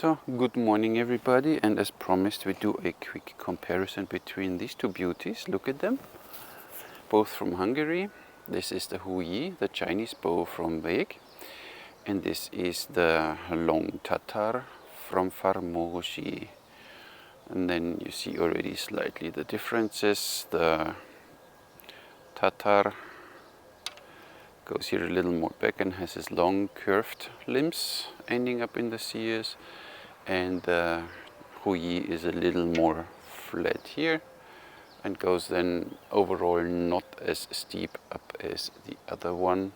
So, good morning everybody, and as promised we do a quick comparison between these two beauties. Look at them, both from Hungary. This is the Houi, the Chinese bow from Vegh, and this is the long Tatar from Farmosi. And then you see already slightly the differences. The Tatar goes here a little more back and has his long curved limbs ending up in the ears, and the Houi is a little more flat here and goes then overall not as steep up as the other one,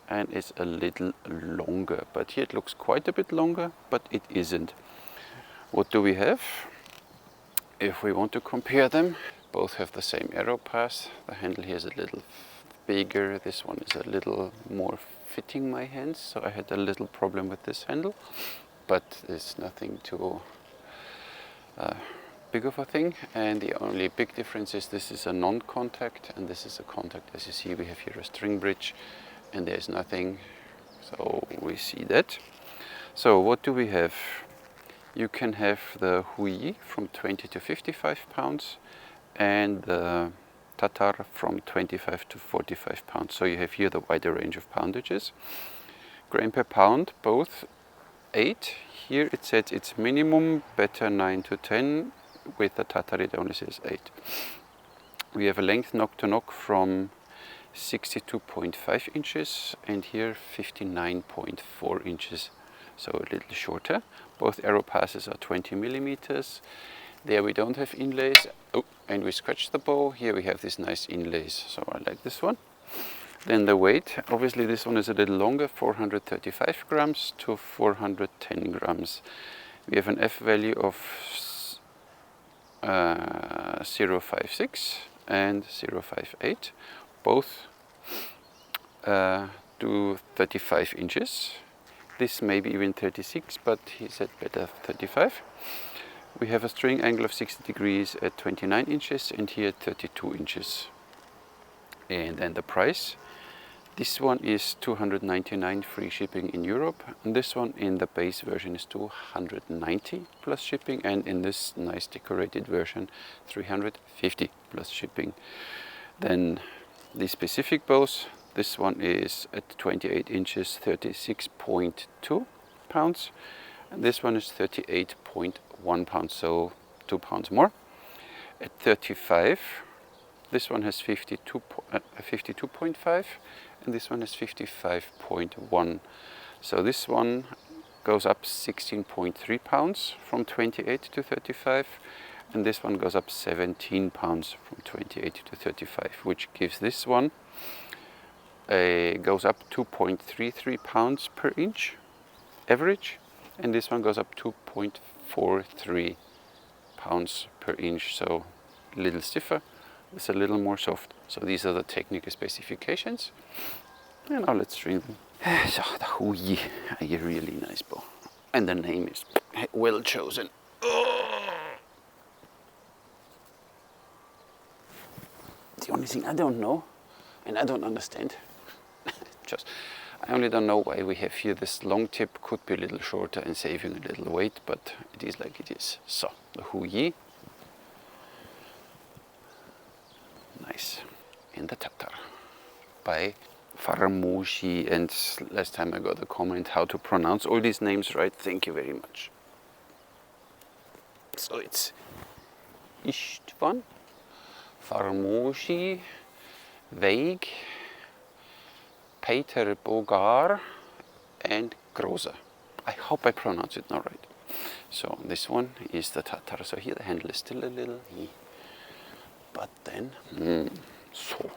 and it's a little longer, but here it looks quite a bit longer, but it isn't. What do we have? If we want to compare them, both have the same arrow path. The handle here is a little bigger, this one is a little more fitting my hands, so I had a little problem with this handle, but there's nothing too big of a thing. And the only big difference is this is a non-contact and this is a contact. As you see, we have here a string bridge and there's nothing, so we see that. So what do we have? You can have the Houi from 20 to 55 pounds and the Tatar from 25 to 45 pounds. So you have here the wider range of poundages. Grain per pound, both 8. Here it says it's minimum, better 9 to 10. With the Tatar it only says 8. We have a length knock to knock from 62.5 inches and here 59.4 inches. So a little shorter. Both arrow passes are 20 millimeters. There we don't have inlays. Oh, and we scratch the bow. Here we have these nice inlays, so I like this one. Then the weight, obviously this one is a little longer, 435 grams to 410 grams. We have an F value of 0.56 and 0.58. Both do 35 inches. This may be even 36, but he said better 35. We have a string angle of 60 degrees at 29 inches and here 32 inches. And then the price. This one is 299 free shipping in Europe. And this one in the base version is 290 plus shipping, and in this nice decorated version 350 plus shipping. Then the specific bows. This one is at 28 inches, 36.2 pounds. And this one is 38.1 pounds, so 2 pounds more. At 35, this one has 52.5 and this one has 55.1. So this one goes up 16.3 pounds from 28 to 35, and this one goes up 17 pounds from 28 to 35, which gives this one goes up 2.33 pounds per inch average, and this one goes up 2.43 pounds per inch, so a little stiffer, it's a little more soft. So these are the technical specifications, and now let's string them. So the Houi, a really nice bow, and the name is well chosen. The only thing I don't know, and I don't understand, I only don't know why we have here this long tip. Could be a little shorter and saving a little weight, but it is like it is. So the Houi, nice, and the Tatar by Farmosi. And last time I got a comment how to pronounce all these names right. Thank you very much. So it's Istvan, Farmosi, Vegh, Peter Bogar and Groza. I hope I pronounce it now right. So this one is the Tatar. So here the handle is still a little, but then, so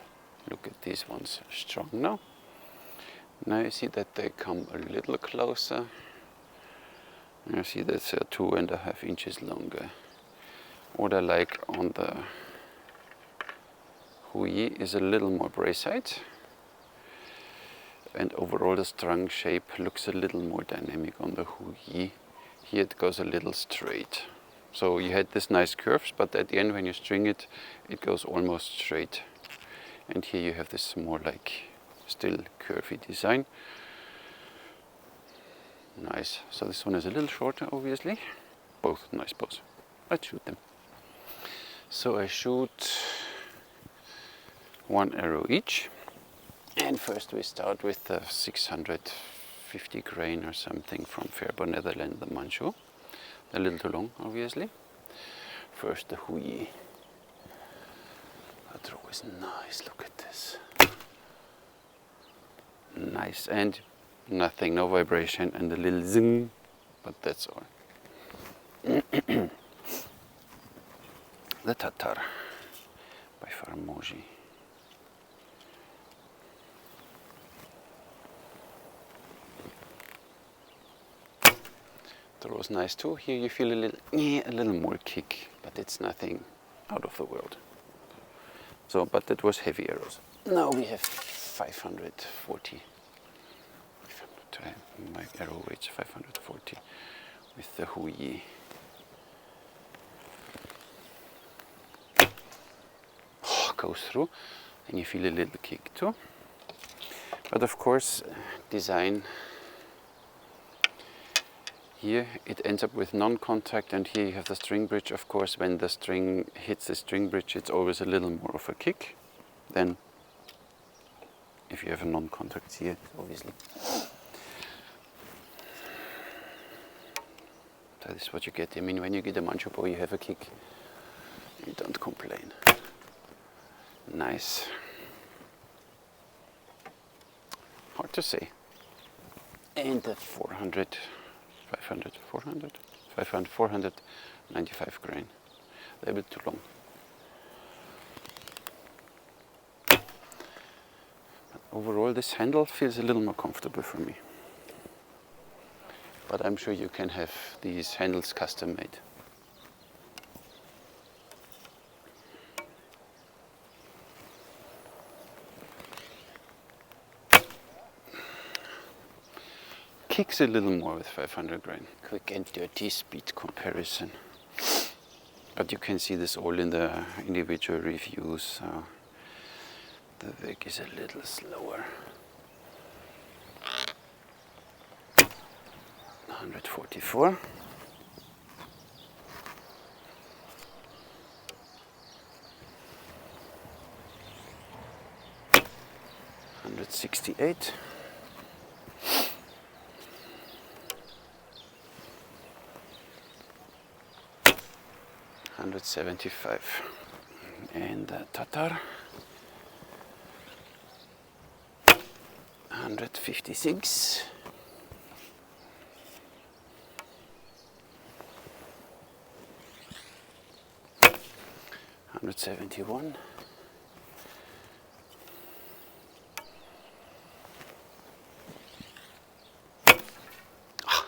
look at these ones strong now. Now you see that they come a little closer. You see that's 2.5 inches longer. What I like on the Houi is a little more braceite. And overall the strung shape looks a little more dynamic on the Houi. Here it goes a little straight. So you had this nice curves, but at the end when you string it, it goes almost straight. And here you have this more like still curvy design. Nice. So this one is a little shorter, obviously. Both nice bows. Let's shoot them. So I shoot one arrow each. And first we start with the 650 grain or something from Fairbo, Netherlands, the Manchu. A little too long, obviously. First the Houi. That throw is nice, look at this. Nice, and nothing, no vibration, and a little zing, but that's all. The Tatar by Farmosi. Throws nice too. Here you feel a little more kick, but it's nothing out of the world. So, but that was heavy arrows. Now we have 540. My arrow weights 540 with the Houi. Oh, goes through, and you feel a little kick too. But of course, design. Here it ends up with non-contact, and here you have the string bridge. Of course, when the string hits the string bridge, it's always a little more of a kick than if you have a non-contact here, obviously. That is what you get. I mean, when you get a Manchu bow, you have a kick. You don't complain. Nice. Hard to say. And the 495 grain. They're a bit too long. But overall, this handle feels a little more comfortable for me. But I'm sure you can have these handles custom made. Kicks a little more with 500 grain. Quick and dirty speed comparison. But you can see this all in the individual reviews. The Vegh is a little slower. 144. $168. $175. And the Tatar. 156. $171.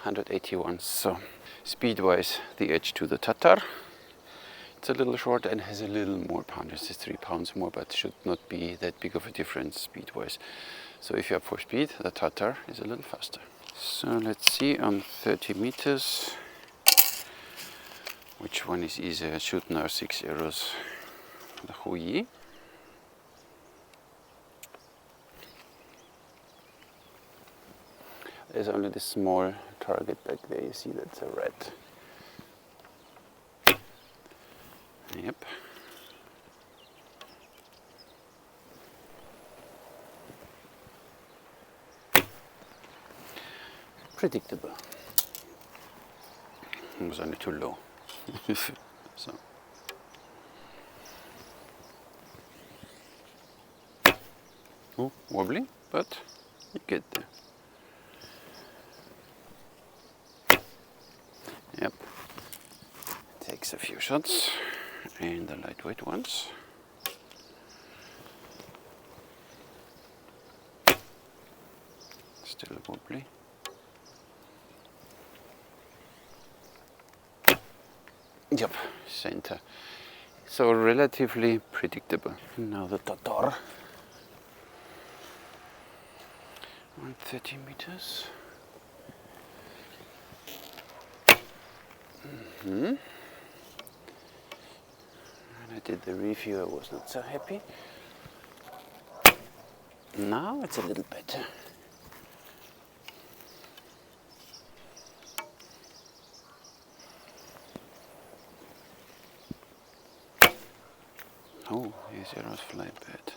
$181. So speed-wise, the edge to the Tatar. It's a little short and has a little more pound. It's 3 pounds more, but should not be that big of a difference speed-wise. So if you're up for speed, the Tatar is a little faster. So let's see on 30 meters, which one is easier. I shoot now 6 arrows. The Houi. There's only this small target back there. You see that's a red. Yep. Predictable. It was only too low. So. Oh, wobbly, but you get there. Yep. Takes a few shots, and the lightweight ones. Still wobbly. Yep, center. So relatively predictable. Now the Tatar. 130 meters. When I did the review, I was not so happy. Now it's a little better. Oh, here's arrows fly bad.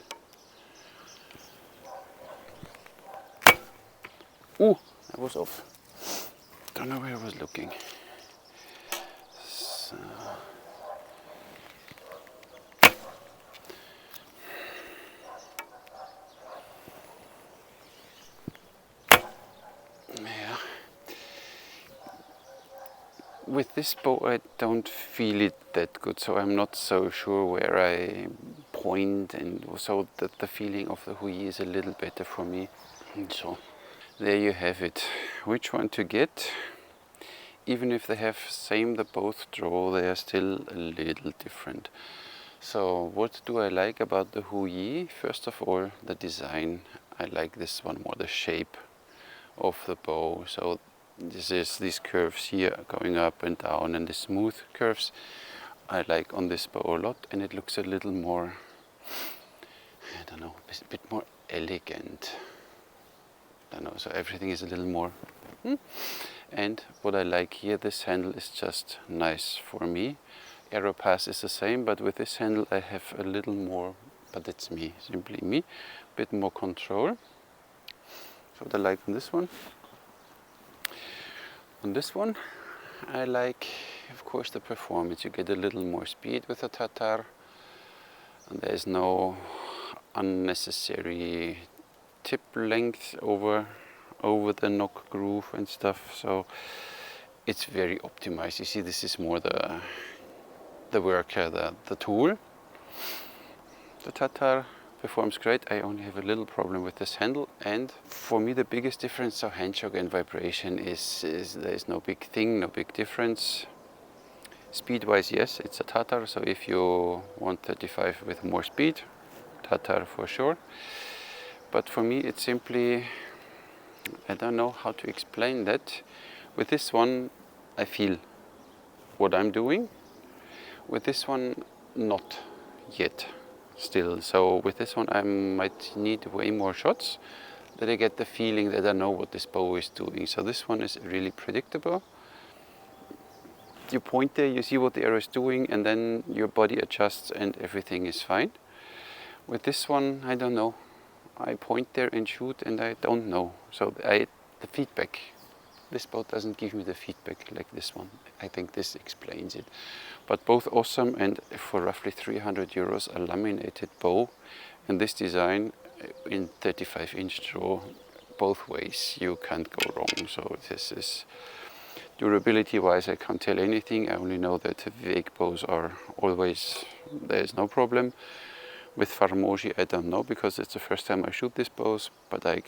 Ooh, that was off. Don't know where I was looking. So. Yeah. With this bow I don't feel it that good, so I'm not so sure where I point, and so that the feeling of the Houi is a little better for me. And so there you have it. Which one to get? Even if they have same the both draw, they are still a little different. So what do I like about the Houi? First of all, the design. I like this one more, the shape of the bow. So this is these curves here going up and down, and the smooth curves I like on this bow a lot, and it looks a little more, I don't know, a bit more elegant. I don't know, so everything is a little more. And what I like here, this handle is just nice for me. Arrow pass is the same, but with this handle I have a little more, but it's me, simply me, a bit more control. So what I like on this one. On this one, I like, of course, the performance. You get a little more speed with the Tatar, and there's no unnecessary tip length over the knock groove and stuff. So it's very optimized. You see, this is more the worker, the tool. The Tatar performs great. I only have a little problem with this handle, and for me the biggest difference of handshock and vibration is there's no big thing, no big difference. Speed wise, yes, it's a Tatar, so if you want 35 with more speed, Tatar for sure. But for me it's simply, I don't know how to explain that. With this one I feel what I'm doing. With this one, not yet. Still, so with this one I might need way more shots that I get the feeling that I know what this bow is doing. So this one is really predictable. You point there, you see what the arrow is doing, and then your body adjusts and everything is fine. With this one, I don't know. I point there and shoot and I don't know. So the feedback, this bow doesn't give me the feedback like this one. I think this explains it. But both awesome, and for roughly 300 euros, a laminated bow and this design in 35-inch draw, both ways you can't go wrong. So this is durability wise, I can't tell anything. I only know that Vegh bows are always, there's no problem. With Farmosi I don't know, because it's the first time I shoot these bows, but I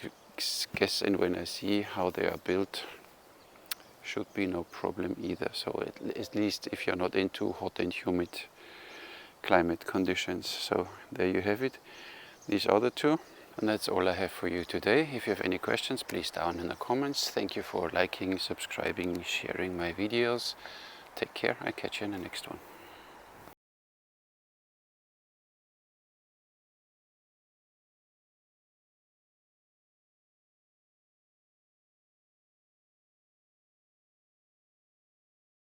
guess, and when I see how they are built, should be no problem either. So at least if you're not into hot and humid climate conditions. So there you have it. These are the two. And that's all I have for you today. If you have any questions, please down in the comments. Thank you for liking, subscribing, sharing my videos. Take care. I'll catch you in the next one.